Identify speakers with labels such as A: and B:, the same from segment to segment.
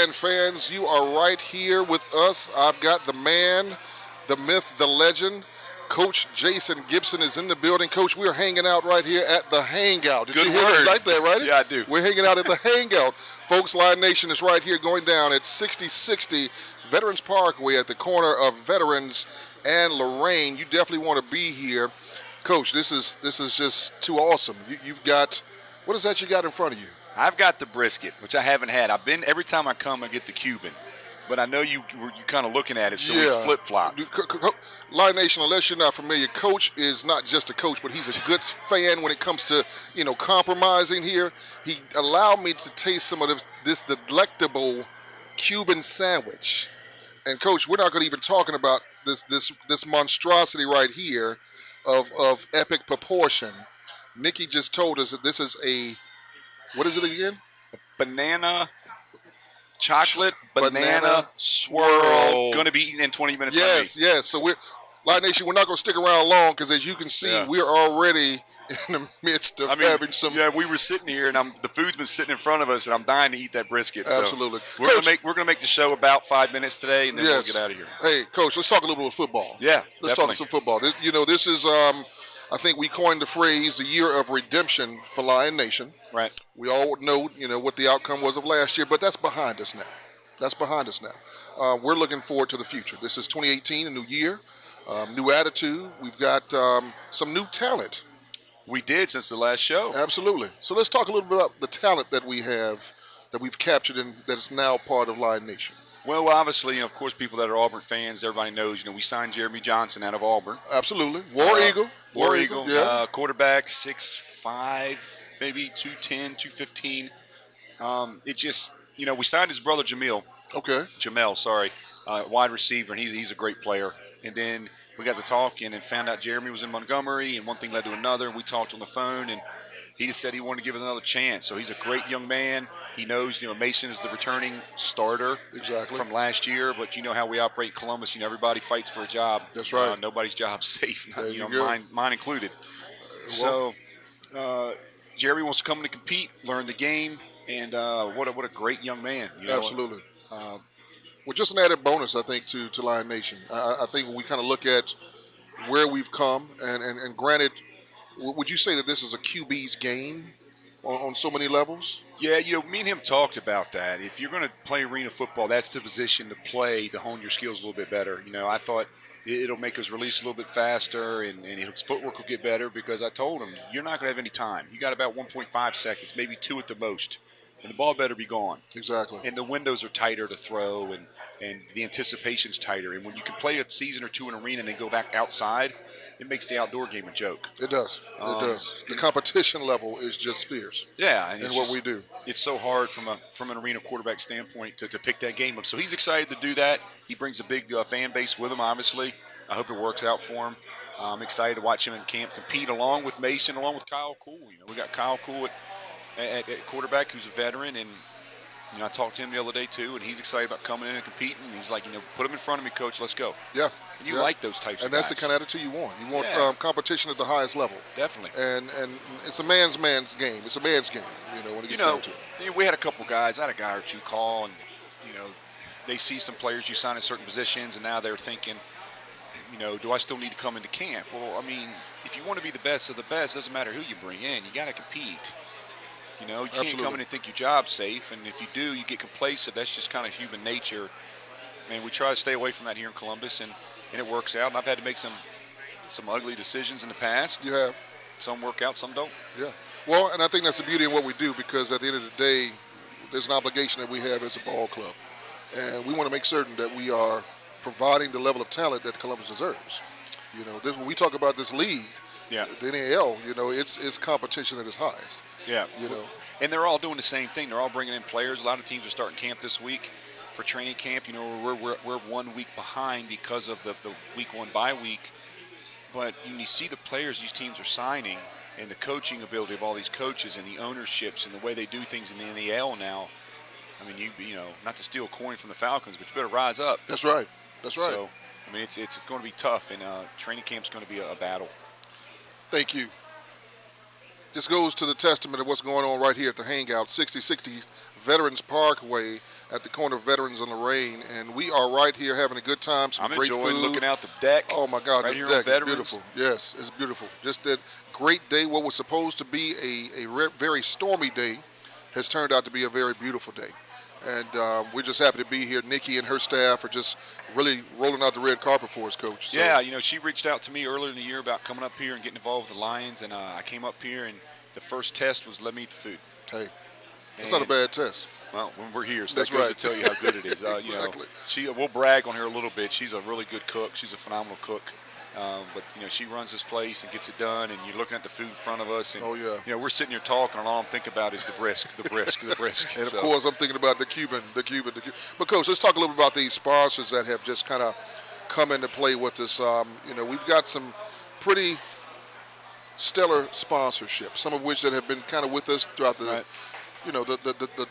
A: Lion fans, you are right here with us. I've got the man, the myth, the legend. Coach Jason Gibson is in the building. Coach, we're hanging out right here at the Hangout. Did
B: Good
A: you hear
B: word.
A: me like that, right?
B: Yeah, I do.
A: We're hanging out at the Hangout. Folks, Lion Nation is right here going down at 6060 Veterans Parkway at the corner of Veterans and Lorraine. You definitely want to be here. Coach, this is just too awesome. You've got, what is that you got in front of you?
B: I've got the brisket, which I haven't had. Every time I come, I get the Cuban. But I know you kind of looking at it, so we flip-flopped.
A: Lion Nation, unless you're not familiar, Coach is not just a coach, but he's a good fan when it comes to, compromising here. He allowed me to taste some of this delectable Cuban sandwich. And Coach, we're not going to even talking about this monstrosity right here of epic proportion. Nikki just told us that this is what is it again?
B: Banana chocolate banana swirl. Going to be eaten in 20 minutes.
A: Yes. So Lion Nation, we're not going to stick around long because as you can see, we're already in the midst of having some.
B: Yeah, we were sitting here, and the food's been sitting in front of us, and I'm dying to eat that brisket.
A: Absolutely.
B: So we're gonna make the show about 5 minutes today, and then we'll get out of here.
A: Hey, Coach, let's talk a little bit of football.
B: Yeah,
A: let's talk some football. This is I think we coined the phrase the year of redemption for Lion Nation.
B: Right.
A: We all know what the outcome was of last year, but that's behind us now. We're looking forward to the future. This is 2018, a new year, new attitude. We've got some new talent.
B: We did since the last show.
A: Absolutely. So let's talk a little bit about the talent that we have, that we've captured, and that is now part of Lion Nation.
B: Well, obviously, of course, people that are Auburn fans, everybody knows, we signed Jeremy Johnson out of Auburn.
A: Absolutely. War Eagle.
B: Yeah. Quarterback, 6'5", maybe 210, 215. It just, we signed his brother Jamel.
A: Okay.
B: Jamel, sorry. Wide receiver, and he's a great player. And then we got to talking and found out Jeremy was in Montgomery, and one thing led to another. And we talked on the phone, and he just said he wanted to give it another chance. So he's a great young man. He knows, Mason is the returning starter from last year. But you know how we operate in Columbus. Everybody fights for a job.
A: That's right.
B: Nobody's job's safe, mine included.
A: Well,
B: So Jeremy wants to come in to compete, learn the game, and what a great young man.
A: Absolutely. Well, just an added bonus, I think, to Lion Nation. I think when we kind of look at where we've come, and granted, would you say that this is a QB's game on so many levels?
B: Yeah, me and him talked about that. If you're going to play arena football, that's the position to play to hone your skills a little bit better. I thought it'll make us release a little bit faster, and his footwork will get better because I told him, you're not going to have any time. You got about 1.5 seconds, maybe 2 at the most. And the ball better be gone.
A: Exactly.
B: And the windows are tighter to throw, and the anticipation's tighter. And when you can play a season or two in an arena and then go back outside, it makes the outdoor game a joke.
A: It does. The competition level is just fierce.
B: Yeah.
A: And what we do.
B: It's so hard from an arena quarterback standpoint to pick that game up. So he's excited to do that. He brings a big fan base with him, obviously. I hope it works out for him. I'm excited to watch him in camp compete along with Mason, along with Kyle Cool. We got Kyle Cool at quarterback, who's a veteran, and I talked to him the other day too, and he's excited about coming in and competing. He's like, put him in front of me, Coach. Let's go.
A: Yeah.
B: And you like those types of guys.
A: And that's the kind of attitude you want. You want competition at the highest level.
B: Definitely.
A: And it's a man's game. It's a man's game. When it gets down to it.
B: We had a couple guys. I had a guy or two call, and they see some players you sign in certain positions, and now they're thinking, do I still need to come into camp? Well, if you want to be the best of the best, it doesn't matter who you bring in. You got to compete. You can't come in and think your job's safe, and if you do, you get complacent. That's just kind of human nature. We try to stay away from that here in Columbus, and it works out. And I've had to make some ugly decisions in the past.
A: You have.
B: Some work out, some don't.
A: Yeah. Well, and I think that's the beauty in what we do, because at the end of the day, there's an obligation that we have as a ball club, and we want to make certain that we are providing the level of talent that Columbus deserves. When we talk about this league, the NAL, it's competition at its highest.
B: Yeah. And they're all doing the same thing. They're all bringing in players. A lot of teams are starting camp this week for training camp. We're 1 week behind because of the week 1 bye week. But when you see the players these teams are signing, and the coaching ability of all these coaches, and the ownerships, and the way they do things in the NAL now, not to steal a coin from the Falcons, but you better rise up.
A: That's right.
B: So, it's going to be tough, and training camp's going to be a battle.
A: Thank you. Just goes to the testament of what's going on right here at the Hangout, 6060 Veterans Parkway at the corner of Veterans on Lorraine. And we are right here having a good time, some
B: I'm
A: great
B: enjoying
A: food.
B: looking out the deck.
A: Oh, my God,
B: right
A: this
B: here
A: deck
B: on
A: is
B: Veterans.
A: beautiful. Yes, it's beautiful. Just that great day. What was supposed to be a very stormy day has turned out to be a very beautiful day. And we're just happy to be here. Nikki and her staff are just really rolling out the red carpet for us, Coach. So,
B: Yeah, she reached out to me earlier in the year about coming up here and getting involved with the Lions, and I came up here, and the first test was let me eat the food.
A: Hey, it's not a bad test.
B: Well, when we're here, so
A: That's
B: that goes
A: right.
B: to tell you how good it is.
A: Exactly.
B: We'll brag on her a little bit. She's a really good cook. She's a phenomenal cook. But she runs this place and gets it done, and you're looking at the food in front of us. And,
A: Oh, yeah.
B: we're sitting here talking, and all I'm thinking about is the brisk.
A: And of course, I'm thinking about the Cuban. But Coach, let's talk a little bit about these sponsors that have just kind of come into play with us. We've got some pretty stellar sponsorship, some of which that have been kind of with us throughout the,
B: Right.
A: the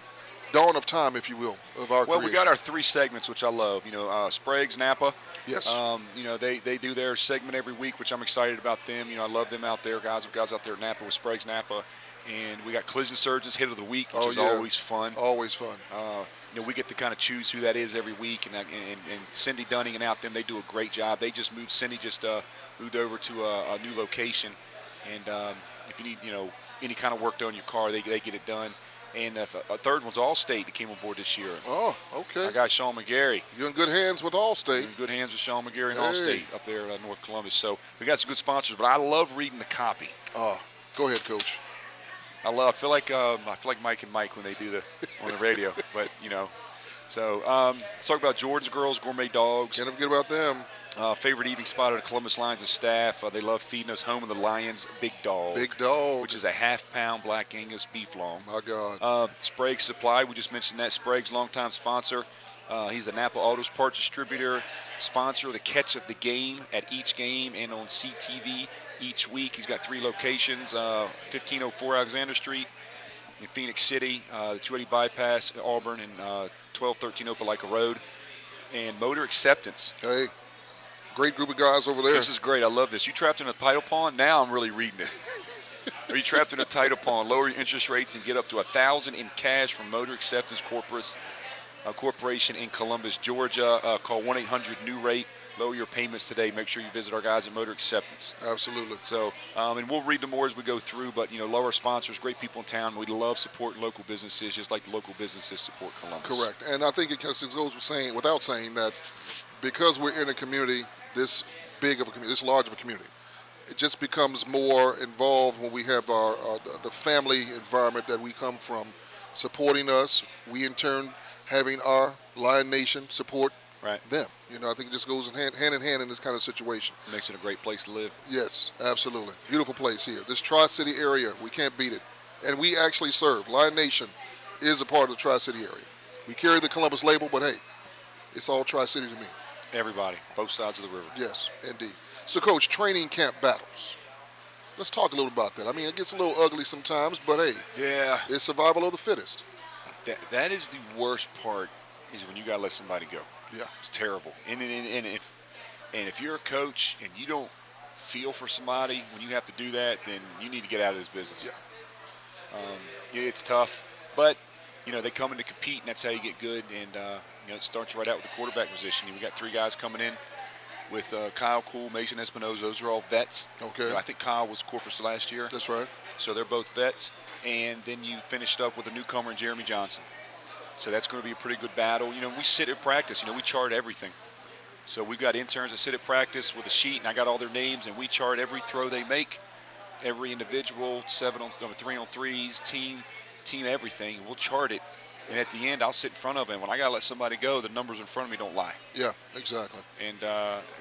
A: dawn of time, if you will, of our
B: Well,
A: creation.
B: we got our 3 segments, which I love. Sprague's Napa.
A: Yes.
B: They do their segment every week, which I'm excited about them. I love them out there, guys out there at Napa with Sprague's Napa. And we got Collision Surgeons Hit of the Week, which is always fun.
A: Always fun.
B: We get to kind of choose who that is every week. And Cindy Dunning and out them, they do a great job. They just moved, Cindy just moved over to a new location. And if you need, any kind of work done on your car, they get it done. And a third one's Allstate that came aboard this year.
A: Oh, okay.
B: Our guy Sean McGarry.
A: You're in good hands with Allstate.
B: In good hands with Sean McGarry and
A: Hey.
B: Allstate up there in North Columbus. So we got some good sponsors, but I love reading the copy.
A: Go ahead, Coach.
B: I feel like Mike and Mike when they do on the radio. But so let's talk about Jordan's Girls Gourmet Dogs.
A: Can't forget about them.
B: Favorite eating spot of the Columbus Lions and staff. They love feeding us home of the Lions Big Dog.
A: Big Dog.
B: Which is a half-pound Black Angus beef long.
A: My God.
B: Sprague's Supply, we just mentioned that. Sprague's longtime sponsor. He's a Napa Autos parts distributor, sponsor of the Catch of the Game at each game and on CTV each week. He's got 3 locations, 1504 Alexander Street in Phoenix City, the 280 Bypass, Auburn, and 1213 Opelika Road. And Motor Acceptance.
A: Hey. Great group of guys over there.
B: This is great. I love this. You trapped in a title pond? Now I'm really reading it. Are you trapped in a title pond? Lower your interest rates and get up to $1,000 in cash from Motor Acceptance Corporation in Columbus, Georgia. Call 1-800-NEW-RATE. Lower your payments today. Make sure you visit our guys at Motor Acceptance.
A: Absolutely.
B: So, and we'll read them more as we go through. But love our sponsors, great people in town. We love supporting local businesses, just like the local businesses support Columbus.
A: Correct. And I think it goes without saying that because we're in a community this big of a community, this large of a community, it just becomes more involved when we have the family environment that we come from supporting us. We in turn having our Lion Nation support them. I think it just goes hand in hand in this kind of situation.
B: Makes it a great place to live.
A: Yes, absolutely. Beautiful place here. This Tri-City area, we can't beat it. And we actually serve. Lion Nation is a part of the Tri-City area. We carry the Columbus label, but hey, it's all Tri-City to me.
B: Everybody, both sides of the river.
A: Yes, indeed. So, Coach, training camp battles. Let's talk a little about that. I mean, it gets a little ugly sometimes, but hey, it's survival of the fittest.
B: That is the worst part, is when you got to let somebody go.
A: Yeah.
B: It's terrible. And if you're a coach and you don't feel for somebody when you have to do that, then you need to get out of this business.
A: Yeah.
B: It's tough, but they come in to compete, and that's how you get good. And it starts right out with the quarterback position. We got 3 guys coming in with Kyle Cool, Mason Espinoza. Those are all vets.
A: Okay.
B: I think Kyle was Corpus last year.
A: That's right.
B: So they're both vets. And then you finished up with a newcomer, Jeremy Johnson. So that's going to be a pretty good battle. We sit at practice. We chart everything. So we've got interns that sit at practice with a sheet, and I got all their names, and we chart every throw they make, every individual, 3-on-3s, team everything. We'll chart it. And at the end, I'll sit in front of him. When I got to let somebody go, the numbers in front of me don't lie.
A: Yeah, exactly.
B: And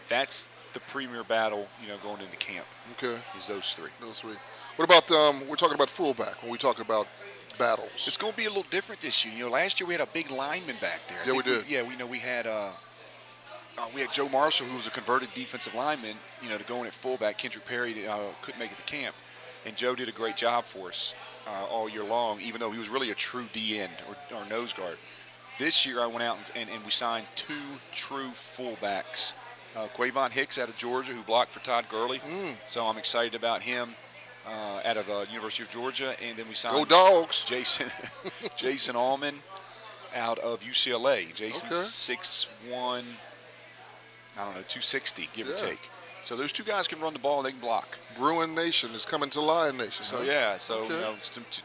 B: that's the premier battle, going into camp.
A: Okay.
B: Is those 3.
A: Those 3. What about, we're talking about fullback when we talk about battles.
B: It's going to be a little different this year. Last year we had a big lineman back there.
A: Yeah, we did.
B: We had Joe Marshall, who was a converted defensive lineman, to go in at fullback. Kendrick Perry couldn't make it to camp. And Joe did a great job for us all year long, even though he was really a true D-end or nose guard. This year I went out and we signed 2 true fullbacks. Quavon Hicks out of Georgia, who blocked for Todd Gurley. So I'm excited about him. out of University of Georgia, and then we signed
A: Go Dogs.
B: Jason Allman out of UCLA. Jason's 6'1", 260, give or take. So those two guys can run the ball and they can block.
A: Bruin Nation is coming to Lion Nation.
B: So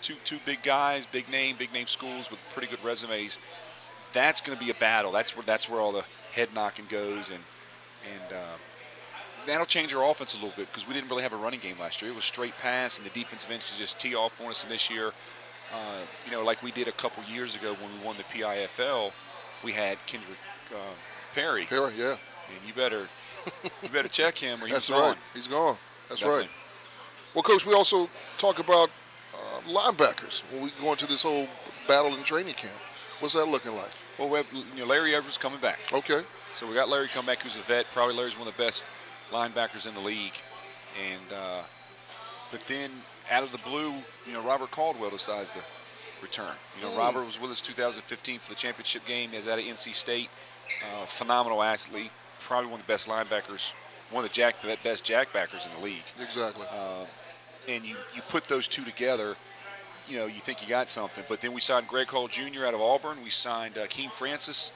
B: two big guys, big name schools with pretty good resumes. That's going to be a battle. That's where all the head knocking goes, and that'll change our offense a little bit because we didn't really have a running game last year. It was straight pass, and the defensive ends could just tee off on us. And this year, like we did a couple years ago when we won the PIFL, we had Kendrick Perry.
A: Perry, yeah.
B: And you better check him or he's
A: That's
B: gone.
A: right. He's gone. That's
B: Definitely.
A: right. Well, Coach, we also talk about linebackers when we go into this whole battle in training camp. What's that looking like?
B: Well, Larry Edwards coming back.
A: Okay.
B: So we got Larry come back, who's a vet. Probably Larry's one of the best linebackers in the league. And but then out of the blue, Robert Caldwell decides to return. Robert was with us 2015 for the championship game. He was out of NC State. Phenomenal athlete. Probably one of the best linebackers, one of the best jackbackers in the league.
A: Exactly.
B: And you put those two together, you think you got something. But then we signed Greg Hall Jr. out of Auburn. We signed Keem Francis.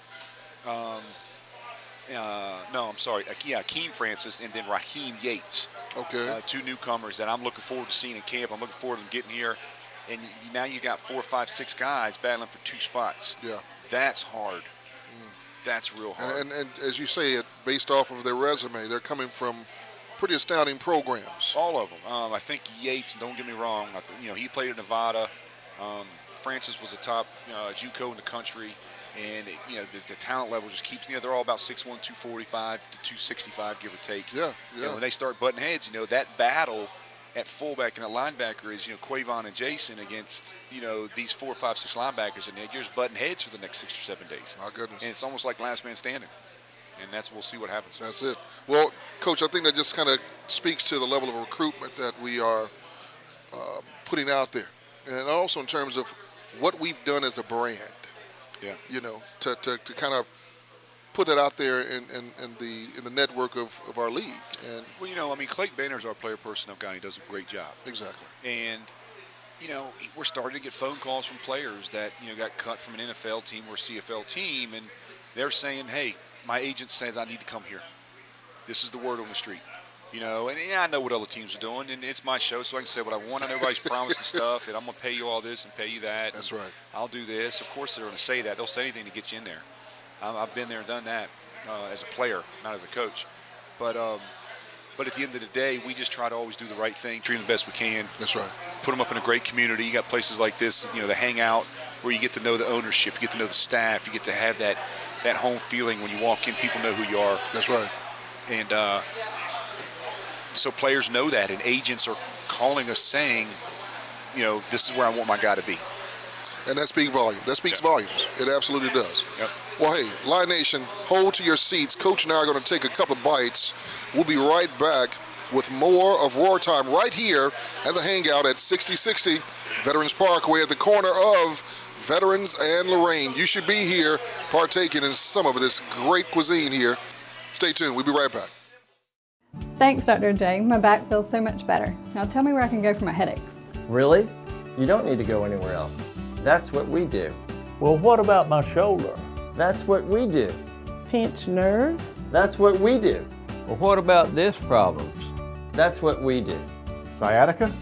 B: Keem Francis, and then Raheem Yates.
A: Okay.
B: Two newcomers that I'm looking forward to seeing in camp. I'm looking forward to them getting here. And now you got 4, 5, 6 guys battling for 2 spots.
A: Yeah.
B: That's hard. That's real hard.
A: And as you say it, based off of their resume, they're coming from pretty astounding programs.
B: All of them. I think Yates, don't get me wrong, he played at Nevada. Francis was a top JUCO in the country. And, the talent level just keeps, they're all about 6'1", 245 to 265, give or take.
A: Yeah.
B: When they start butting heads, that battle at fullback and at linebacker is, Quavon and Jason against, these 4, 5, 6 linebackers, and you're just butting heads for the next 6 or 7 days.
A: My goodness.
B: And it's almost like last man standing. And we'll see what happens.
A: That's it. Well, Coach, I think that just kind of speaks to the level of recruitment that we are putting out there. And also in terms of what we've done as a brand.
B: Yeah.
A: To kind of put that out there in the network of our league. And
B: Clayton Banner's our player personnel guy. He does a great job.
A: Exactly.
B: And we're starting to get phone calls from players that got cut from an NFL team or CFL team, and they're saying, "Hey, my agent says I need to come here. This is the word on the street." And I know what other teams are doing, and it's my show, so I can say what I want. I know everybody's promising stuff, and I'm going to pay you all this and pay you that.
A: That's right.
B: I'll do this. Of course they're going to say that. They'll say anything to get you in there. I've been there and done that as a player, not as a coach. But at the end of the day, we just try to always do the right thing, treat them the best we can.
A: That's right.
B: Put them up in a great community. You got places like this, the hangout, where you get to know the ownership, you get to know the staff, you get to have that home feeling when you walk in. People know who you are.
A: That's right.
B: And so players know that, and agents are calling us saying, this is where I want my guy to be.
A: And that speaks volume. That speaks volumes. It absolutely does.
B: Yep.
A: Well, hey, Lion Nation, hold to your seats. Coach and I are going to take a couple of bites. We'll be right back with more of Roar Time right here at the Hangout at 6060 Veterans Parkway at the corner of Veterans and Lorraine. You should be here partaking in some of this great cuisine here. Stay tuned. We'll be right back.
C: Thanks, Dr. J. My back feels so much better. Now tell me where I can go for my headaches.
D: Really? You don't need to go anywhere else. That's what we do.
E: Well, what about my shoulder?
D: That's what we do.
E: Pinched nerve?
D: That's what we do.
F: Well, what about disc problems?
D: That's what we do.
E: Sciatica?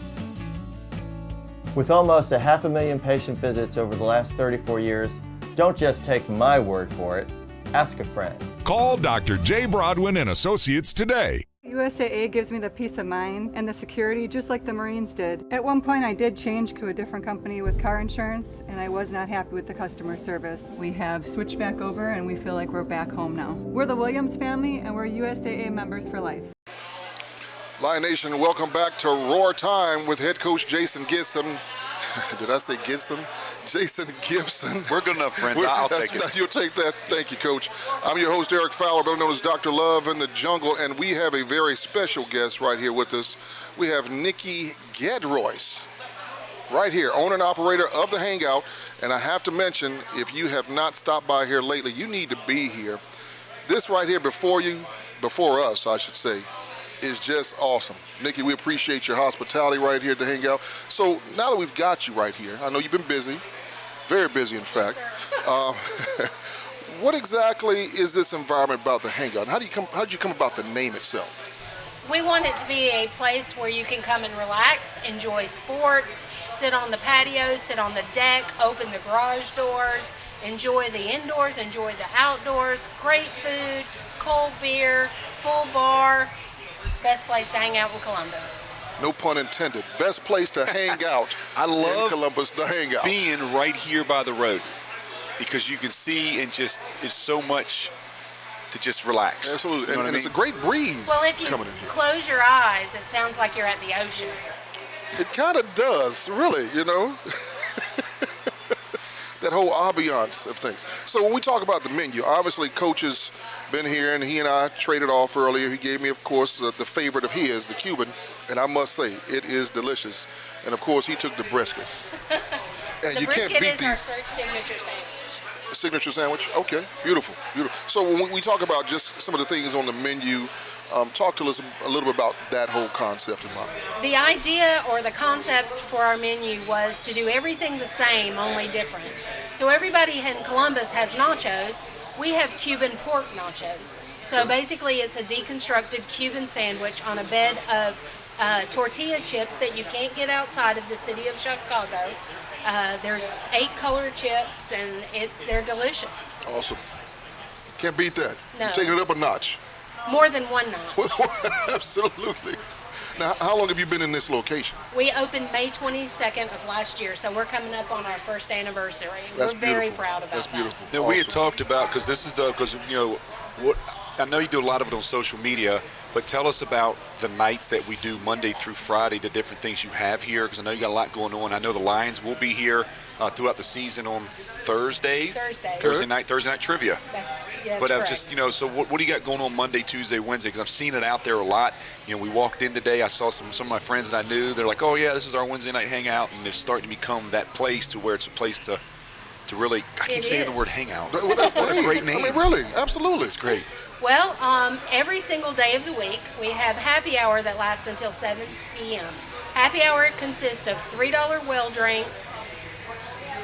D: With almost 500,000 patient visits over the last 34 years, don't just take my word for it. Ask a friend.
G: Call Dr. J. Broadwin and Associates today.
C: USAA gives me the peace of mind and the security just like the Marines did. At one point I did change to a different company with car insurance and I was not happy with the customer service. We have switched back over and we feel like we're back home now. We're the Williams family and we're USAA members for life.
A: Lion Nation, welcome back to Roar Time with head coach Jason Gibson. Did I say Gibson? Jason Gibson.
B: We're good enough, friends. I'll take it.
A: You'll take that. Thank you, Coach. I'm your host, Eric Fowler, better known as Dr. Love in the Jungle, and we have a very special guest right here with us. We have Nikki Gedroyce right here, owner and operator of the Hangout. And I have to mention, if you have not stopped by here lately, you need to be here. This right here before us, I should say, is just awesome. Nikki, we appreciate your hospitality right here at the Hangout. So now that we've got you right here, I know you've been busy, very busy in fact. What exactly is this environment about the Hangout? How did you come about the name itself?
H: We want it to be a place where you can come and relax, enjoy sports, sit on the patio, sit on the deck, open the garage doors, enjoy the indoors, enjoy the outdoors, great food, cold beer, full bar, best place to hang out in Columbus.
A: No pun intended. Best place to hang out
B: I love
A: in Columbus, the Hangout.
B: being right here by the road because you can see and just it's so much to just relax.
A: Absolutely.
B: You know
A: And,
B: what I
A: it's a
B: mean?
A: great breeze
H: Well, if you
A: coming in here.
H: close your eyes, it sounds like you're at the ocean.
A: It kind of does, really, you know? That whole ambiance of things. So when we talk about the menu, obviously Coach has been here and he and I traded off earlier. He gave me, of course, the favorite of his, the Cuban, and I must say, it is delicious. And of course, he took the brisket. And
H: The
A: you can't
H: brisket
A: beat
H: is our
A: these.
H: signature sandwich.
A: Signature sandwich? Okay, beautiful, beautiful. So when we talk about just some of the things on the menu, talk to us a little bit about that whole concept in mind.
H: The idea or the concept for our menu was to do everything the same, only different. So everybody in Columbus has nachos. We have Cuban pork nachos. So basically it's a deconstructed Cuban sandwich on a bed of tortilla chips that you can't get outside of the city of Chicago. There's 8 colored chips and they're delicious.
A: Awesome. Can't beat that.
H: No.
A: You're taking it up a notch.
H: More than one notch.
A: Absolutely. Now, how long have you been in this location?
H: We opened May 22nd of last year, so we're coming up on our first anniversary.
A: That's
H: We're very
A: beautiful.
H: proud about
A: That's
H: that.
A: beautiful.
B: Now, we had
A: Awesome.
B: talked about, because this is because you know, what I know you do a lot of it on social media, but tell us about the nights that we do Monday through Friday, the different things you have here, because I know you got a lot going on. I know the Lions will be here throughout the season on Thursdays.
H: Thursday
B: night trivia.
H: That's
B: But
H: correct.
B: just, you know, so what do you got going on Monday, Tuesday, Wednesday? Because I've seen it out there a lot. You know, we walked in today, I saw some of my friends that I knew. They're like, oh, yeah, this is our Wednesday night hangout. And it's starting to become that place to where it's a place to really, I keep
H: It
B: saying the
H: is.
B: word hangout.
A: Well, that's
B: What a great name.
A: I mean, really, absolutely.
B: It's great.
H: Well, every single day of the week, we have happy hour that lasts until 7 p.m. Happy hour consists of $3 well drinks,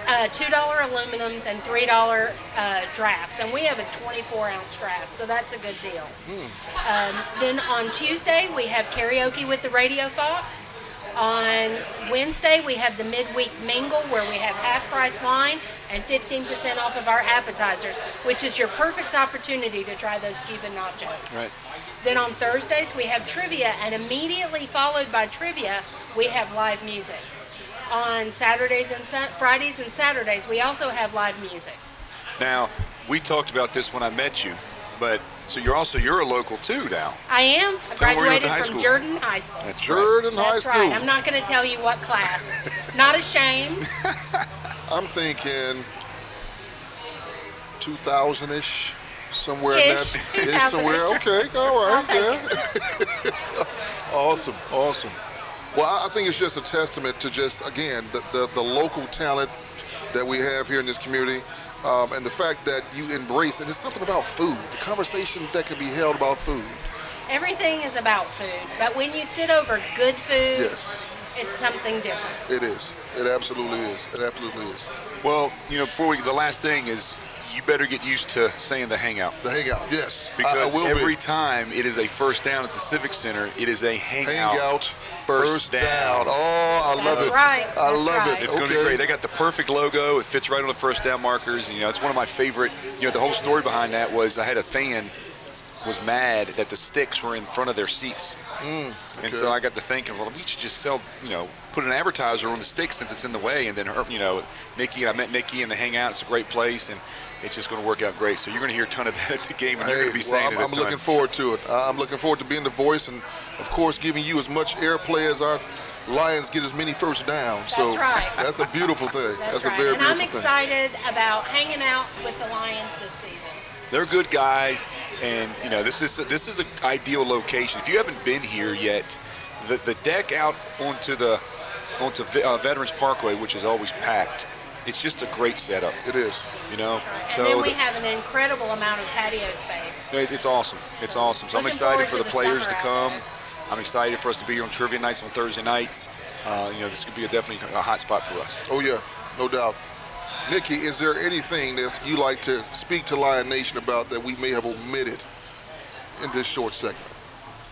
H: $2 aluminums, and $3 drafts. And we have a 24-ounce draft, so that's a good deal. Then on Tuesday, we have karaoke with the Radio Fox. On Wednesday, we have the midweek mingle where we have half-price wine and 15% off of our appetizers, which is your perfect opportunity to try those Cuban nachos.
B: Right.
H: Then on Thursdays, we have trivia, and immediately followed by trivia, we have live music. On Saturdays and Fridays and Saturdays, we also have live music.
B: Now, we talked about this when I met you, but so you're a local too now.
H: I am. I
B: Tell me where you went to
H: graduated
B: high
H: from
B: school.
H: Jordan High School.
B: That's
A: Jordan High
H: That's
A: School.
H: right. I'm not going to tell you what class. Not ashamed.
A: I'm thinking 2000-ish, somewhere in that.
H: Ish.
A: Ish, somewhere. Okay, all
H: I'll
A: right,
H: take
A: yeah. Awesome. Well, I think it's just a testament to just, again, the local talent that we have here in this community. And the fact that you embrace, and it's something about food, the conversation that can be held about food.
H: Everything is about food, but when you sit over good food,
A: Yes,
H: it's something different.
A: it is. It absolutely is. It absolutely is.
B: Well, you know, the last thing is you better get used to saying the hangout.
A: The hangout, yes.
B: Because
A: I will
B: every
A: be.
B: time it is a first down at the Civic Center, it is a hangout.
A: First down. Oh, I love
H: That's
A: it.
H: right.
A: I
H: That's
A: love
H: right.
A: it.
B: It's going to be
A: Okay.
B: great. They got the perfect logo. It fits right on the first down markers. And, you know, it's one of my favorite. You know, the whole story behind that was I had a fan was mad that the sticks were in front of their seats. And so I got to thinking, well, we should just sell, you know, put an advertiser on the stick since it's in the way. And then, you know, I met Nikki and the hangout. It's a great place. And it's just going to work out great. So you're going to hear a ton of that at the game. And you're going to be saying it a
A: I'm
B: ton.
A: looking forward to it. I'm looking forward to being the voice and, of course, giving you as much airplay as our Lions get as many first downs. So
H: That's right.
A: that's a beautiful thing.
H: That's
A: a
H: right.
A: very
H: And I'm
A: beautiful thing.
H: excited about hanging out with the Lions this season.
B: They're good guys, and you know this is an ideal location. If you haven't been here yet, the deck out onto Veterans Parkway, which is always packed, it's just a great setup.
A: It is.
B: You know,
H: And
B: so
H: then we have an incredible amount of patio space.
B: it's awesome. It's awesome. So I'm
H: Looking
B: excited
H: forward
B: for
H: to
B: the
H: the
B: players to
H: summer
B: come.
H: out
B: I'm excited for us to be here on trivia nights on Thursday nights. This could be definitely a hot spot for us.
A: Oh yeah, no doubt. Nikki, is there anything that you like to speak to Lion Nation about that we may have omitted in this short segment?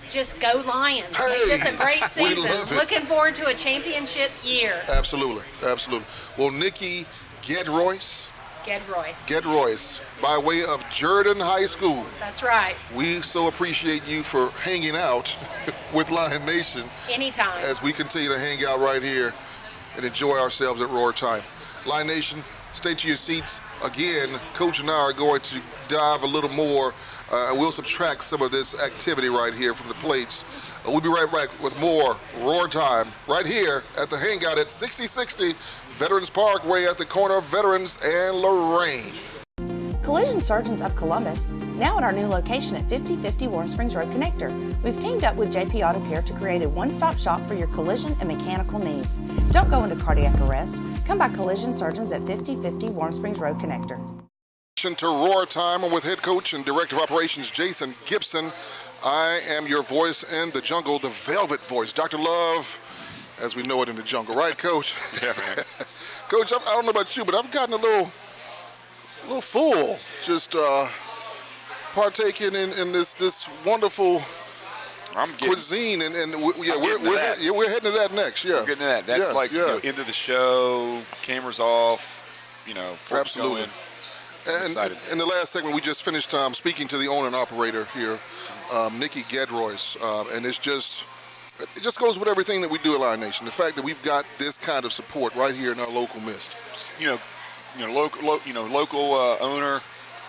H: Just go Lions.
A: Hey,
H: Make this a great
A: we
H: season.
A: love it.
H: Looking forward to a championship year.
A: Absolutely, absolutely. Well, Nikki Gedroyce,
H: Gedroyce.
A: by way of Jordan High School,
H: That's right.
A: we so appreciate you for hanging out with Lion Nation
H: Anytime.
A: as we continue to hang out right here and enjoy ourselves at Roar Time. Lion Nation, stay to your seats. Again, Coach and I are going to dive a little more. We'll subtract some of this activity right here from the plates. We'll be right back with more Roar Time right here at the Hangout at 6060 Veterans Parkway at the corner of Veterans and Lorraine.
I: Collision Surgeons of Columbus, now at our new location at 5050 Warm Springs Road Connector. We've teamed up with JP Auto Care to create a one-stop shop for your collision and mechanical needs. Don't go into cardiac arrest. Come by Collision Surgeons at 5050 Warm Springs Road Connector.
A: To Roar Time, I'm with head coach and director of operations Jason Gibson. I am your voice in the jungle, the velvet voice, Dr. Love, as we know it in the jungle, right, Coach?
B: Yeah, man.
A: Coach, I don't know about you, but I've gotten a little full, just partaking in this wonderful cuisine, and we're heading to that next. Yeah,
B: we're getting to that. That's end of the show, cameras off.
A: Absolutely.
B: Going.
A: And in the last segment, we just finished speaking to the owner and operator here, Nikki Gedroyce, and it just goes with everything that we do at Lion Nation. The fact that we've got this kind of support right here in our local midst.
B: Local owner,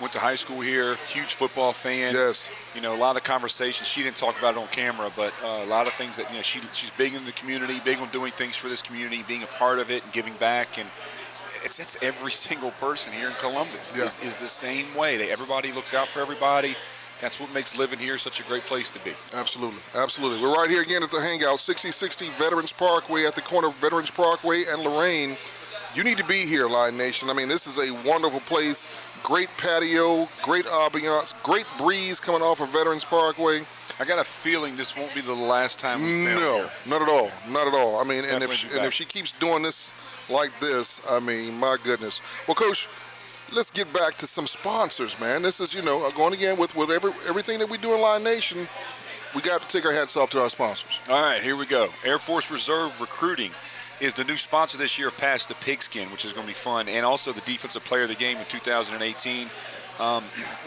B: went to high school here, huge football fan.
A: Yes.
B: A lot of conversations. She didn't talk about it on camera, but a lot of things that she's big in the community, big on doing things for this community, being a part of it and giving back. And it's every single person here in Columbus is the same way. Everybody looks out for everybody. That's what makes living here such a great place to be.
A: Absolutely, absolutely. We're right here again at the Hangout, 6060 Veterans Parkway at the corner of Veterans Parkway and Lorraine. You need to be here, Lion Nation. I mean, this is a wonderful place. Great patio, great ambiance, great breeze coming off of Veterans Parkway.
B: I got a feeling this won't be the last time we film here.
A: Not at all. Not at all. I mean, and
B: Definitely
A: if she keeps doing this like this, I mean, my goodness. Well, Coach, let's get back to some sponsors, man. This is, going again with everything that we do in Lion Nation, we got to take our hats off to our sponsors.
B: All right, here we go. Air Force Reserve Recruiting is the new sponsor this year of Pass the Pigskin, which is going to be fun, and also the Defensive Player of the Game in 2018.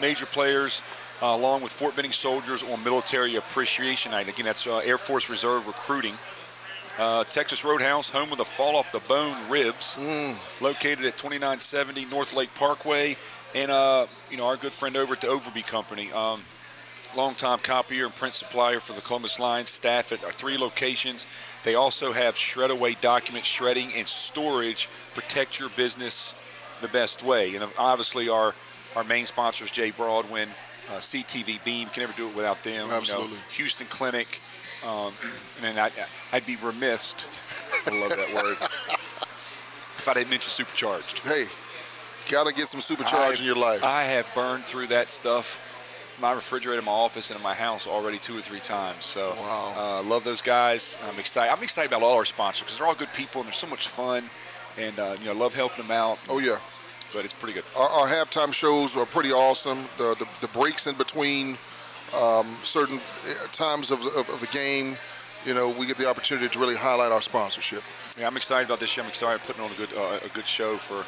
B: Major players, along with Fort Benning soldiers on Military Appreciation Night. Again, that's Air Force Reserve Recruiting. Texas Roadhouse, home of the Fall Off the Bone Ribs, located at 2970 North Lake Parkway, and our good friend over at the Overby Company, longtime copier and print supplier for the Columbus Lions, staff at our 3 locations. They also have shred-away document shredding and storage. Protect your business the best way. And obviously our main sponsors, Jay Broadwin, CTV Beam, can never do it without them.
A: Absolutely.
B: Houston Clinic. And then I'd be remiss, I love that word, if I didn't mention Supercharged.
A: Hey, got to get some Supercharged in your life.
B: I have burned through that stuff, my refrigerator, my office, and in my house already 2 or 3 times. So love those guys. I'm excited about all our sponsors because they're all good people and they're so much fun. And, love helping them out.
A: Oh, yeah.
B: But it's pretty good.
A: Our halftime shows are pretty awesome. The breaks in between certain times of the game, we get the opportunity to really highlight our sponsorship.
B: Yeah, I'm excited about this year. I'm excited putting on a good show for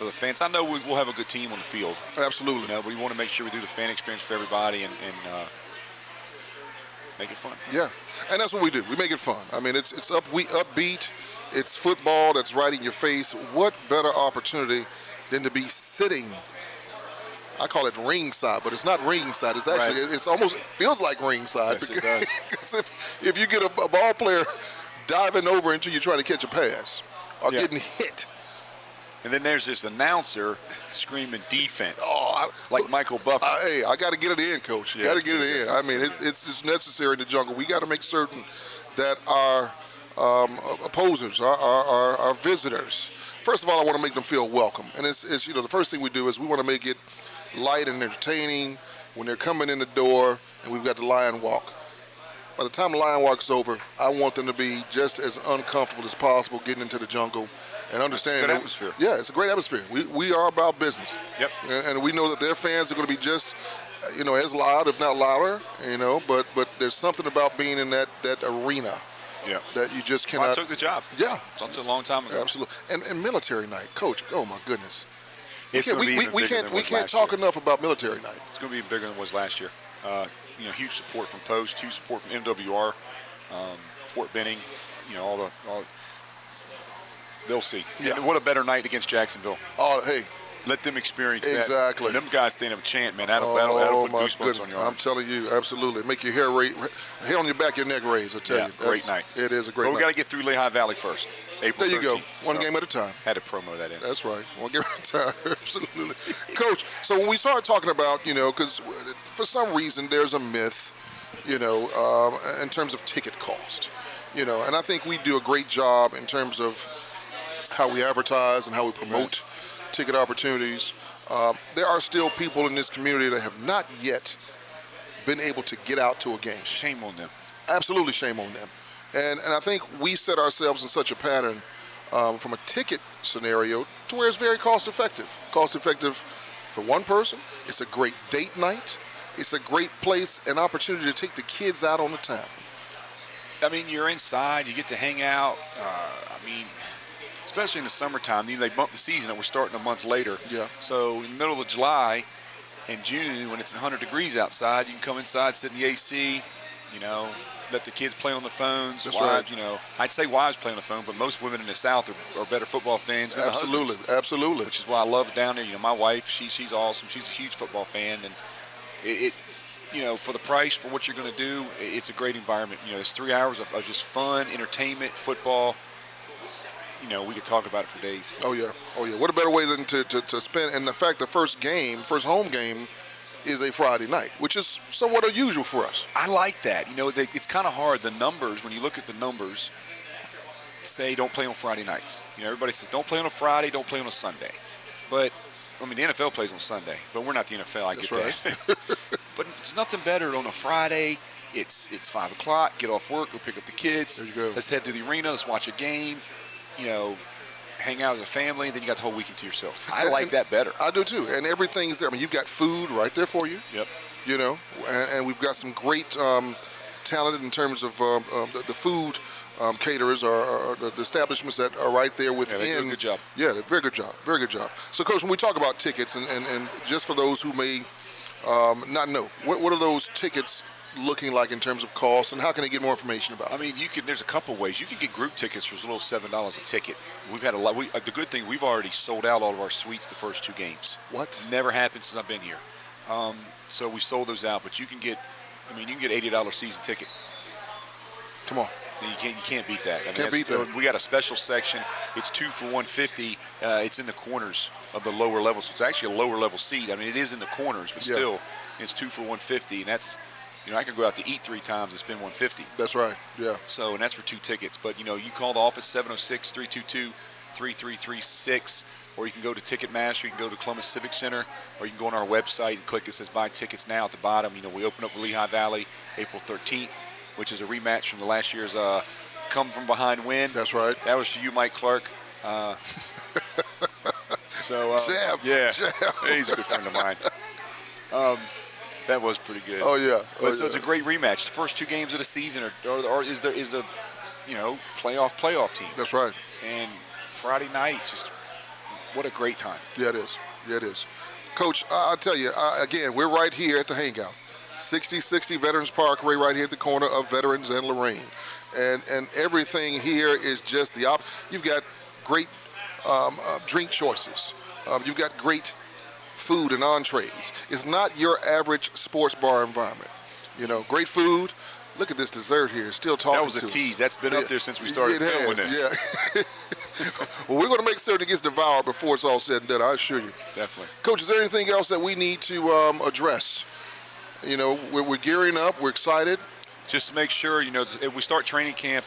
B: the fans. I know we'll have a good team on the field.
A: Absolutely.
B: But we want to make sure we do the fan experience for everybody and make it fun.
A: Yeah, and that's what we do. We make it fun. I mean, it's upbeat. It's football that's right in your face. What better opportunity than to be sitting? I call it ringside, but it's not ringside. It's actually, It's almost feels like ringside.
B: Yes, it does.
A: Because if you get a ball player diving over until you're trying to catch a pass or getting hit.
B: And then there's this announcer screaming defense,
A: like
B: Michael Buffett.
A: Hey, I got to get it in, Coach.
B: Yeah,
A: got to get it in. I mean, it's necessary in the jungle. We got to make certain that our opposers, our visitors, first of all, I want to make them feel welcome. And it's the first thing we do is we want to make it light and entertaining when they're coming in the door, and we've got the Lion Walk. by the time the lion walk is over, I want them to be just as uncomfortable as possible getting into the jungle and understanding.
B: It's a good atmosphere.
A: Yeah, it's a great atmosphere. We are about business.
B: Yep.
A: And we know that their fans are going to be just, as loud, if not louder, but there's something about being in that arena.
B: Yeah.
A: That you just
B: Well, I
A: cannot.
B: took the job.
A: Yeah.
B: Something a long time ago.
A: Absolutely. And military night, Coach. Oh my goodness.
B: It's going to be even
A: we
B: bigger
A: can't
B: than it
A: we
B: was
A: can't
B: last
A: talk
B: year.
A: enough about military night.
B: It's going to be bigger than it was last year. Huge support from Post, huge support from MWR, Fort Benning. They'll see.
A: Yeah.
B: And what a better night against Jacksonville.
A: Oh, hey.
B: Let them experience that.
A: Exactly.
B: And them guys stand up and chant, man. That'll put
A: my
B: goosebumps
A: goodness.
B: on your
A: I'm
B: arm.
A: telling you, absolutely. Make your hair on your back, your neck raise. I tell
B: Yeah,
A: you,
B: great night.
A: It is a great
B: But
A: night.
B: we got to get through Lehigh Valley first. April
A: There you go.
B: 13th.
A: One
B: So,
A: game at a time.
B: Had to promo that in.
A: That's right. One game at a time. Absolutely. Coach, so when we start talking about, because for some reason there's a myth, in terms of ticket cost, and I think we do a great job in terms of how we advertise and how we promote ticket opportunities. There are still people in this community that have not yet been able to get out to a game.
B: Shame on them.
A: Absolutely shame on them. And I think we set ourselves in such a pattern from a ticket scenario to where it's very cost effective. Cost effective for one person. It's a great date night. It's a great place, an opportunity to take the kids out on the town.
B: I mean, you're inside. You get to hang out. Especially in the summertime, they bump the season and we're starting a month later.
A: Yeah.
B: So in the middle of July and June, when it's 100 degrees outside, you can come inside, sit in the AC, let the kids play on the phones.
A: That's
B: wives,
A: right.
B: I'd say wives play on the phone, but most women in the South are better football fans than the husbands.
A: Absolutely.
B: Which is why I love it down there. My wife, she's awesome. She's a huge football fan, and it for the price, for what you're going to do, it's a great environment. It's 3 hours of just fun, entertainment, football. We could talk about it for days.
A: Oh yeah. What a better way than to spend? And the fact the first home game, is a Friday night, which is somewhat unusual for us.
B: I like that. It's kind of hard. The numbers, when you look at the numbers, say don't play on Friday nights. Everybody says don't play on a Friday, don't play on a Sunday. But the NFL plays on Sunday, but we're not the NFL. I get that. But it's nothing better on a Friday. It's 5 o'clock. Get off work. Go pick up the kids.
A: There you go.
B: Let's head to the arena. Let's watch a game. Hang out as a family. Then you got the whole weekend to yourself. I like that better.
A: I do too. And everything's there. You've got food right there for you.
B: Yep.
A: And we've got some great talent in terms of the food caterers or the establishments that are right there within.
B: Yeah, they do a good job.
A: Yeah, very good job. Very good job. So, Coach, when we talk about tickets, and just for those who may not know, what are those tickets looking like in terms of cost, and how can they get more information about it?
B: There's a couple ways. You can get group tickets for as little as $7 a ticket. We've had a lot. The good thing, we've already sold out all of our suites the first 2 games.
A: What?
B: Never happened since I've been here. So we sold those out, but you can get $80 season ticket.
A: Come on.
B: You can't beat that.
A: Can't beat that.
B: We got a special section. It's 2 for $150. It's in the corners of the lower level, so it's actually a lower level seat. It is in the corners, but still, it's 2 for $150, and that's. I could go out to eat 3 times and spend $150.
A: That's right. Yeah.
B: So, and that's for 2 tickets. But you call the office 706-322-3336, or you can go to Ticketmaster. You can go to Columbus Civic Center, or you can go on our website and click. It says "Buy Tickets Now" at the bottom. We open up with Lehigh Valley April 13th, which is a rematch from the last year's come from behind win.
A: That's right.
B: That was for you, Mike Clark.
A: Jab.
B: Yeah,
A: Jab.
B: He's a good friend of mine. That was pretty good.
A: Oh yeah.
B: So it's a great rematch. The first 2 games of the season or is a playoff team.
A: That's right.
B: And Friday night, just what a great time.
A: Yeah, it is. Coach, I'll tell you, again, we're right here at the Hangout. 6060 Veterans Parkway, right here at the corner of Veterans and Lorraine. And everything here is just you've got great drink choices. You've got great food and entrees. It's not your average sports bar environment. Great food. Look at this dessert here. It's still talking to us.
B: That was a tease. That's been up there since we started filming this.
A: Yeah. Well, we're going to make certain it gets devoured before it's all said and done, I assure you.
B: Definitely.
A: Coach, is there anything else that we need to address? We're gearing up. We're excited.
B: Just to make sure, if we start training camp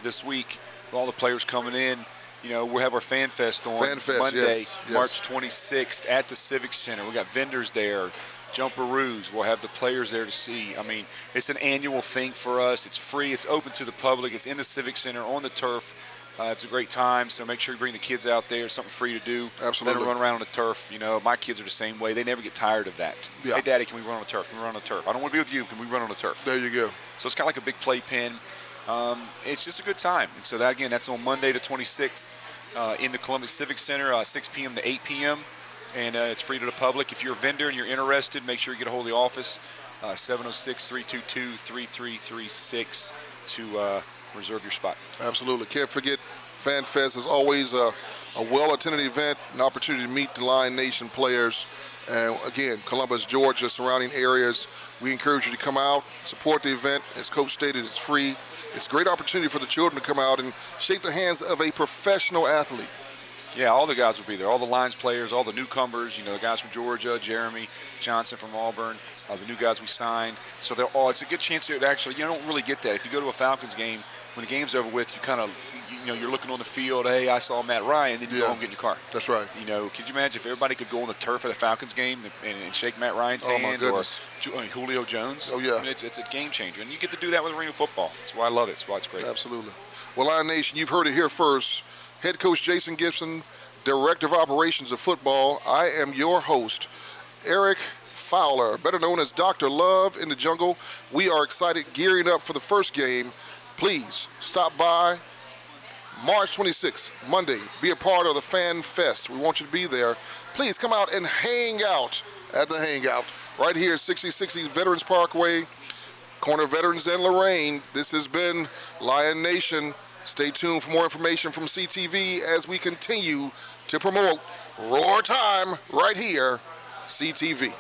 B: this week, with all the players coming in, we'll have our Fan Fest on Monday,
A: yes.
B: March 26th at the Civic Center. We got vendors there. jumperoos. We'll have the players there to see. I mean, it's an annual thing for us. It's free. It's open to the public. It's in the Civic Center on the turf. It's a great time, so make sure you bring the kids out there. It's something free to do.
A: Absolutely.
B: Let them run around on the turf. You know, my kids are the same way. They never get tired of that.
A: Yeah.
B: Hey, Daddy, can we run on the turf? Can we run on the turf? I don't want to be with you. Can we run on the turf?
A: There you go.
B: So it's kind of like a big playpen. It's just a good time. And so that, again, that's on Monday the 26th in the Columbus Civic Center, 6 p.m. to 8 p.m. And it's free to the public. If you're a vendor and you're interested, make sure you get a hold of the office, 706-322-3336 to reserve your spot.
A: Absolutely. Can't forget Fan Fest is always a well-attended event, an opportunity to meet the Lion Nation players. And again, Columbus, Georgia, surrounding areas, we encourage you to come out, support the event. As Coach stated, it's free. It's a great opportunity for the children to come out and shake the hands of a professional athlete.
B: Yeah, all the guys will be there. All the Lions players, all the newcomers, you know, the guys from Georgia, Jeremy Johnson from Auburn, the new guys we signed. So they're all, it's a good chance to actually, you don't really get that. If you go to a Falcons game, when the game's over with, you kind of, you know, you're looking on the field, hey, I saw Matt Ryan, then you go home and get in your car.
A: That's right.
B: You know, could you imagine if everybody could go on the turf at a Falcons game and shake Matt Ryan's hand?
A: My goodness.
B: Or Julio Jones?
A: Oh, yeah.
B: I mean, it's a game changer. And you get to do that with arena football. That's why I love it. That's why it's great.
A: Absolutely. Well, Lion Nation, you've heard it here first. Head coach Jason Gibson, Director of Operations of Football. I am your host, Eric Fowler, better known as Dr. Love in the Jungle. We are excited, gearing up for the first game. Please stop by March 26th, Monday. Be a part of the Fan Fest. We want you to be there. Please come out and hang out at the Hangout right here at 6060 Veterans Parkway, corner Veterans and Lorraine. This has been Lion Nation. Stay tuned for more information from CTV as we continue to promote Roar Time right here, CTV.